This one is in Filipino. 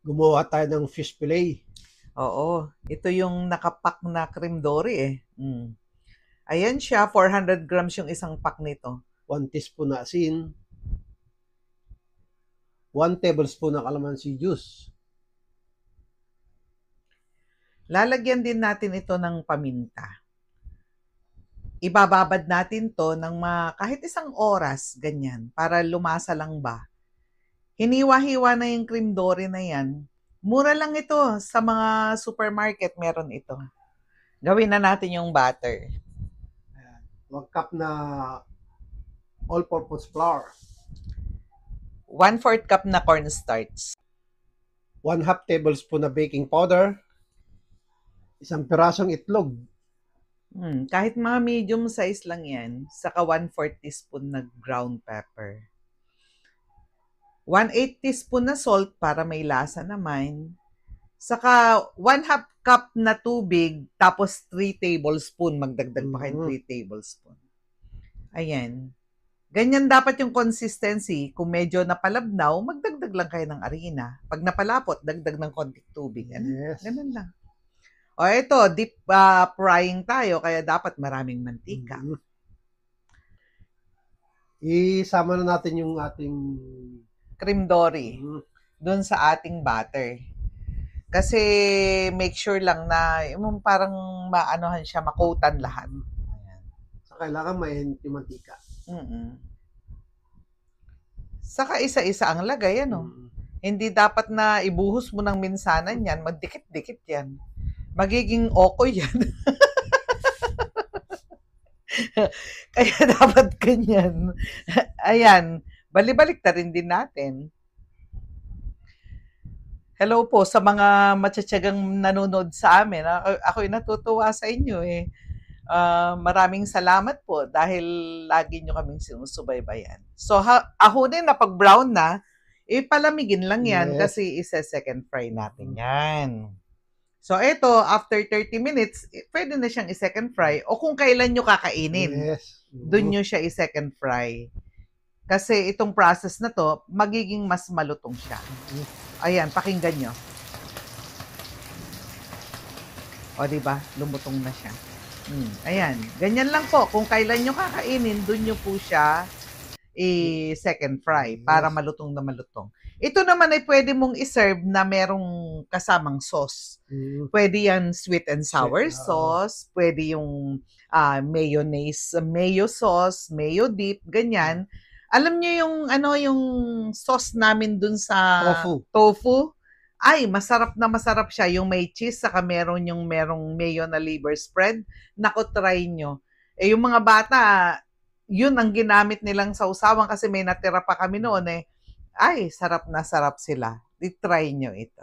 Gumawa tayo ng fish fillet. Oo, ito yung nakapak na cream dory eh. Ayan siya, 400 grams yung isang pack nito. 1 teaspoon na asin. 1 tablespoon na calamansi juice. Lalagyan din natin ito ng paminta. Ibababad natin to ng kahit isang oras, ganyan, para lumasa lang ba. Hiniwa-hiwa na yung cream dory na yan. Mura lang ito. Sa mga supermarket, meron ito. Gawin na natin yung butter. 1 cup na all-purpose flour. 1/4 cup na cornstarch. 1/2 tablespoon na baking powder. Isang pirasong itlog. Kahit mga medium size lang yan, saka 1/4 teaspoon na ground pepper. 1/8 teaspoon na salt para may lasa naman. Saka 1/2 cup na tubig, tapos 3 tablespoon. Magdagdag pa kayo 3 tablespoon. Ayan. Ganyan dapat yung consistency. Kung medyo napalabnaw, magdagdag lang kayo ng harina. Pag napalapot, dagdag ng konting tubig. Yes. Ganun lang. O ito, deep frying tayo, kaya dapat maraming mantika. Isama na natin yung ating cream dory doon sa ating butter. Kasi make sure lang na yung parang maanohan siya, makotan lahat. Ayan. So, kailangan mainit yung mantika. Saka isa-isa ang lagay, ano? Hindi dapat na ibuhos mo ng minsanan yan, magdikit-dikit yan. Magiging okoy yan. Kaya dapat ganyan. Ayan, balibalik na rin din natin. Hello po sa mga matsyatsagang nanonood sa amin. Ako'y natutuwa sa inyo eh. Maraming salamat po dahil lagi nyo kaming sinusubaybayan. So, ahonin na pag brown na, palamigin lang yan kasi isa-second fry natin yan. So, ito, after 30 minutes, pwede na siyang i-second fry o kung kailan nyo kakainin. Doon nyo siya i-second fry. Kasi itong process na to, magiging mas malutong siya. Ayan, pakinggan nyo. O, diba? Lumutong na siya. Ayan, ganyan lang po. Kung kailan nyo kakainin, doon nyo po siya i-second fry para malutong na malutong. Ito naman ay pwede mong iserve na merong kasamang sauce. Pwede yan sweet and sour sauce, pwede yung mayonnaise, mayo sauce, mayo dip, ganyan. Alam niyo yung yung sauce namin dun sa tofu? Ay, masarap na masarap siya. Yung may cheese, saka merong mayo na liver spread. Naku, try nyo. Yung mga bata, yun ang ginamit nilang sausawan kasi may natira pa kami noon eh. Ay, sarap na sarap sila. I-try nyo ito.